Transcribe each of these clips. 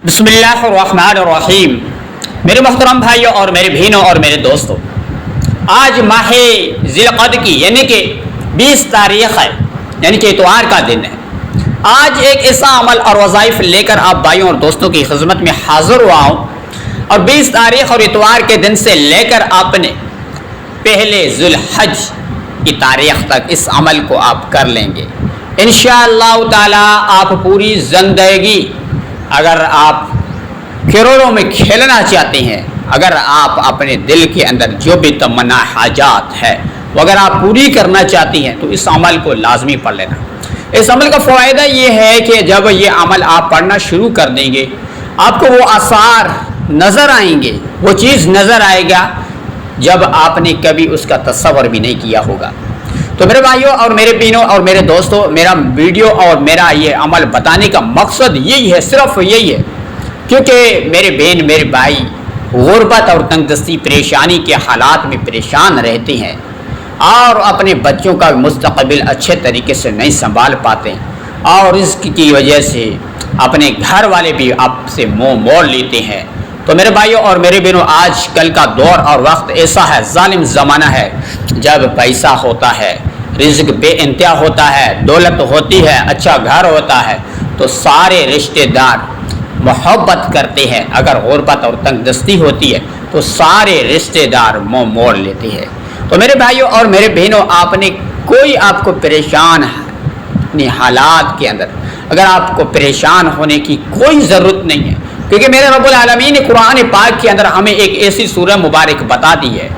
बिस्मिल्लाहिर्रहमानिर्रहीम। मेरे मोहतरम भाइयों और मेरे बहनों और मेरे दोस्तों, आज माह ज़िलक़द की यानी कि 20 तारीख़ है, यानी कि इतवार का दिन है। आज एक ऐसा अमल और वज़ाइफ लेकर आप भाइयों और दोस्तों की खिदमत में हाज़िर हुआ हूँ और 20 तारीख़ और इतवार के दिन से लेकर आपने पहले ज़ुल्हज की तारीख़ तक इस अमल को आप कर लेंगे इंशाअल्लाह ताला। आप पूरी ज़िंदगी अगर आप करोड़ों में खेलना चाहते हैं, अगर आप अपने दिल के अंदर जो भी तमन्ना हाजात है वो अगर आप पूरी करना चाहती हैं तो इस अमल को लाजमी पढ़ लेना। इस अमल का फ़ायदा ये है कि जब ये अमल आप पढ़ना शुरू कर देंगे आपको वो आसार नज़र आएंगे, वो चीज़ नज़र आएगा जब आपने कभी उसका तस्वर भी नहीं किया होगा। तो मेरे भाइयों और मेरे बहनों और मेरे दोस्तों, मेरा वीडियो और मेरा ये अमल बताने का मकसद यही है, सिर्फ यही है, क्योंकि मेरे बहन मेरे भाई गुर्बत और तंगदस्ती परेशानी के हालात में परेशान रहते हैं और अपने बच्चों का मुस्तकबिल अच्छे तरीके से नहीं संभाल पाते और इसकी वजह से अपने घर वाले भी आपसे मुँह मोड़ लेते हैं। तो मेरे भाइयों और मेरे बहनों, आज कल का दौर और वक्त ऐसा है, जालिम ज़माना है, जब पैसा होता है, रिज़्क़ बेइंतहा होता है, दौलत होती है, अच्छा घर होता है, तो सारे रिश्तेदार मोहब्बत करते हैं। अगर गुर्बत और तंगदस्ती होती है तो सारे रिश्तेदार मुँह मोड़ लेते हैं। तो मेरे भाइयों और मेरे बहनों, आपने कोई आपको परेशान अपने हालात के अंदर, अगर आपको परेशान होने की कोई ज़रूरत नहीं है, क्योंकि मेरे रब्बुल आलमीन ने कुरान पाक के अंदर हमें एक ऐसी सूरह मुबारक बता दी है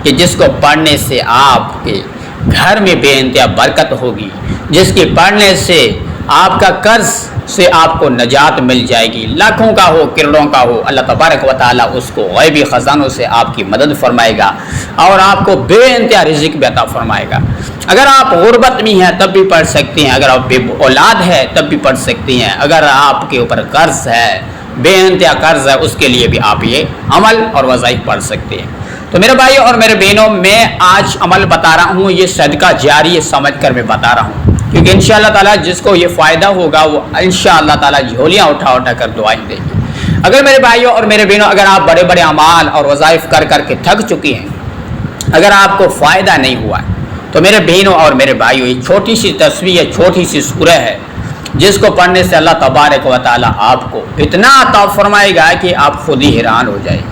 कि जिसको पढ़ने से आपके घर में बेइंतहा बरकत होगी, जिसके पढ़ने से आपका कर्ज से आपको नजात मिल जाएगी, लाखों का हो करोड़ों का हो, अल्लाह तबारक व तआला उसको गैबी ख़ज़ानों से आपकी मदद फरमाएगा और आपको बेइंतहा रिज़्क़ भी अता फरमाएगा। अगर आप गुर्बत में हैं तब भी पढ़ सकते हैं, अगर आप बे औलाद है तब भी पढ़ सकते हैं, अगर आपके ऊपर कर्ज है, बेइंतहा कर्ज है, उसके लिए भी आप ये अमल और वज़ाइफ पढ़ सकते हैं। तो मेरे भाइयों और मेरे बहनों, मैं आज अमल बता रहा हूँ, ये सदका जारी समझ कर मैं बता रहा हूँ, क्योंकि इंशाअल्लाह ताला जिसको ये फ़ायदा होगा वो इंशाअल्लाह ताला झोलियाँ उठा उठा कर दुआएं देंगे। अगर मेरे भाइयों और मेरे बहनों, अगर आप बड़े बड़े अमाल और वज़ाइफ कर कर के थक चुकी हैं, अगर आपको फ़ायदा नहीं हुआ है, तो मेरे बहनों और मेरे भाइयों, ये छोटी सी तस्वीर है, छोटी सी सूरह है, जिसको पढ़ने से अल्लाह तबारक व तआला आपको इतना अता फरमाएगा कि आप खुद ही हैरान हो जाएंगे,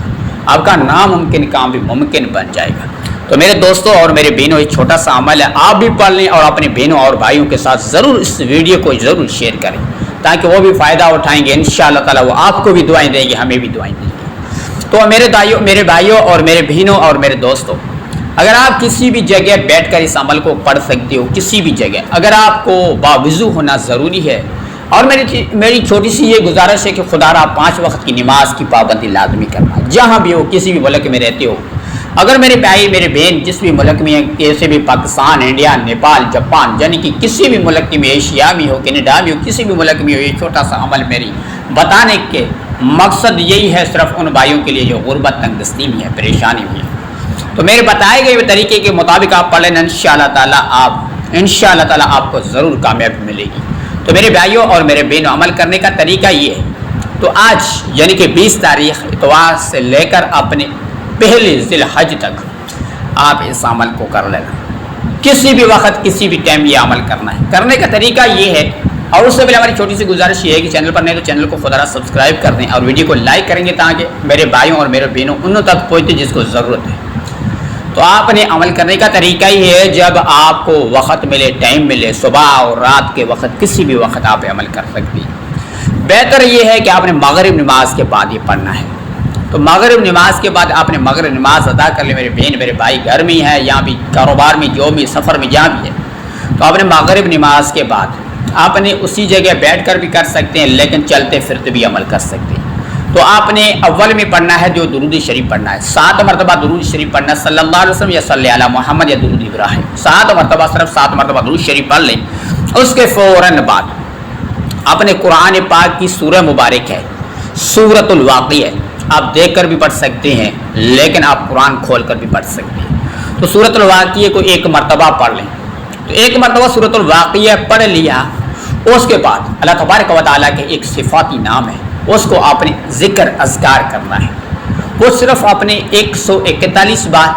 आपका नामुमकिन काम भी मुमकिन बन जाएगा। तो मेरे दोस्तों और मेरे बहनों, ये छोटा सा अमल है, आप भी पढ़ लें और अपने बहनों और भाइयों के साथ ज़रूर इस वीडियो को ज़रूर शेयर करें ताकि वो भी फ़ायदा उठाएंगे। इंशाअल्लाह ताला वो आपको भी दुआएं देंगे, हमें भी दुआएं देंगे। तो मेरे भाइयों और मेरे बहनों और मेरे दोस्तों, अगर आप किसी भी जगह बैठकर इस अमल को पढ़ सकते हो, किसी भी जगह, अगर आपको बावज़ू होना ज़रूरी है, और मेरी छोटी सी ये गुजारिश है कि खुदारा 5 वक्त की नमाज की पाबंदी लाजमी करना, जहाँ भी हो, किसी भी मुल्क में रहते हो। अगर मेरे भाई मेरे बहन जिस भी मुल्क में है, जैसे भी पाकिस्तान, इंडिया, नेपाल, जापान, यानी कि किसी भी मुल्क में, एशिया में हो, कनाडा में हो, किसी भी मुल्क में हो, ये छोटा सा अमल मेरी बताने के मकसद यही है, सिर्फ उन भाइयों के लिए जो गुर्बत तंगदस्ती में है, परेशानी में है। तो मेरे बताए गए तरीके के मुताबिक आप पढ़ लेना, इंशाअल्लाह ताला आपको ज़रूर कामयाबी मिलेगी। तो मेरे भाइयों और मेरे बहनों, अमल करने का तरीका ये है। तो आज यानी कि 20 तारीख़ इतवार से लेकर अपने पहले ज़िलहज तक आप इस अमल को कर लेना, किसी भी वक्त किसी भी टाइम ये अमल करना है। करने का तरीका ये है, और उससे पहले हमारी छोटी सी गुजारिश ये है कि चैनल पर नहीं तो चैनल को खुदा सब्सक्राइब कर दें और वीडियो को लाइक करेंगे ताकि मेरे भाइयों और मेरे बहनों उन तक पहुँचते जिसको ज़रूरत है। तो आपने अमल करने का तरीका ही है, जब आपको वक्त मिले, टाइम मिले, सुबह और रात के वक्त, किसी भी वक्त आप अमल कर सकती हैं। बेहतर ये है कि आपने मगरिब नमाज के बाद ये पढ़ना है। तो मगरिब नमाज के बाद आपने मगरिब नमाज अदा कर ले, मेरे बहन मेरे भाई, घर में है, यहाँ भी कारोबार में, जो भी सफ़र में, जहाँ भी है, तो आपने मगरिब नमाज के बाद आपने उसी जगह बैठ कर भी कर सकते हैं, लेकिन चलते फिरते भी अमल कर सकते हैं। तो आपने अव्वल में पढ़ना है जो दुरूद शरीफ पढ़ना है, 7 मरतबा दुरूद शरीफ पढ़ना, सल्लल्लाहु अलैहि वसल्लम या सल्ली अला मोहम्मद या दुरूद इब्राहिम, 7 मरतबा, सिर्फ 7 मरतबा दुरूद शरीफ पढ़ लें। उसके फ़ौरन बाद आपने कुरान पाक की सूरह मुबारक है, सूरतुल वाक़िया, आप देख कर भी पढ़ सकते हैं, लेकिन आप कुरान खोल कर भी पढ़ सकते हैं। तो सूरतुल वाक़िया को 1 मरतबा पढ़ लें। तो 1 मरतबा सूरतुल वाक़िया पढ़ लिया, उसके बाद अल्लाह तबारक व तआला के एक सिफ़ाती नाम है, اس کو آپ نے ذکر اذکار کرنا ہے، وہ صرف اپنے 141 بار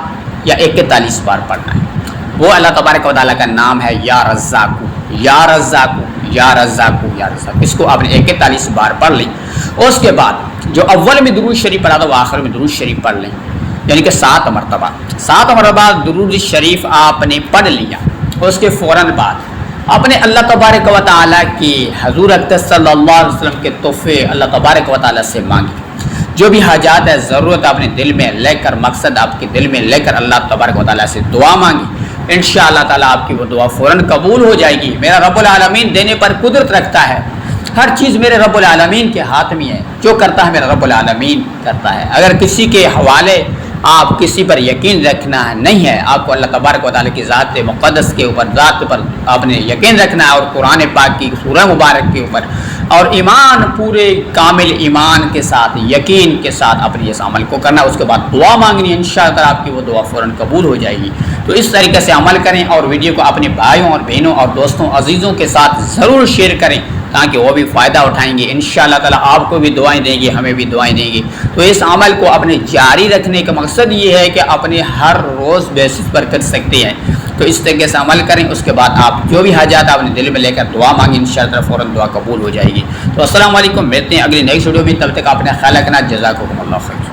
یا 41 بار پڑھنا ہے۔ وہ اللہ تبارک و تعالیٰ کا نام ہے یا رزاقو یا رزاقو یا رزاقو یا رزاقو، اس کو آپ نے 41 بار پڑھ لی۔ اس کے بعد جو اول میں درود شریف پڑھا تھا وہ آخر میں درود شریف پڑھ لیں، یعنی کہ 7 مرتبہ درود شریف آپ نے پڑھ لیا۔ اس کے فوراً بعد اپنے اللہ تبارک و تعالیٰ کی حضور اقدس صلی اللہ علیہ وسلم کے تحفے اللہ تبارک و تعالیٰ سے مانگی، جو بھی حاجات ہے، ضرورت اپنے دل میں لے کر، مقصد آپ کے دل میں لے کر اللہ تبارک و تعالیٰ سے دعا مانگی، انشاءاللہ تعالیٰ آپ کی وہ دعا فوراً قبول ہو جائے گی۔ میرا رب العالمین دینے پر قدرت رکھتا ہے، ہر چیز میرے رب العالمین کے ہاتھ میں ہے، جو کرتا ہے میرا رب العالمین کرتا ہے۔ اگر کسی کے حوالے آپ کسی پر یقین رکھنا نہیں ہے، آپ کو اللہ تبارک و تعالیٰ کی ذات مقدس کے اوپر، ذات پر آپ نے یقین رکھنا ہے، اور قرآن پاک کی سورہ مبارک کے اوپر، اور ایمان، پورے کامل ایمان کے ساتھ، یقین کے ساتھ اپنے اس عمل کو کرنا، اس کے بعد دعا مانگنی، انشاءاللہ آپ کی وہ دعا فوراً قبول ہو جائے گی۔ تو اس طریقے سے عمل کریں، اور ویڈیو کو اپنے بھائیوں اور بہنوں اور دوستوں عزیزوں کے ساتھ ضرور شیئر کریں، تاکہ وہ بھی فائدہ اٹھائیں گے۔ انشاءاللہ تعالیٰ آپ کو بھی دعائیں دیں گے، ہمیں بھی دعائیں دیں گے۔ تو اس عمل کو اپنے جاری رکھنے کا مقصد یہ ہے کہ اپنے ہر روز بیسس پر کر سکتے ہیں۔ تو اس طریقے سے عمل کریں، اس کے بعد آپ جو بھی حاجات اپنے دل میں لے کر دعا مانگیں، انشاءاللہ فوراً دعا قبول ہو جائے گی۔ تو السلام علیکم، ملتے ہیں اگلی نیکسٹ ویڈیو میں، تب تک اپنے خیال رکھنا، جزاکم اللہ خیر۔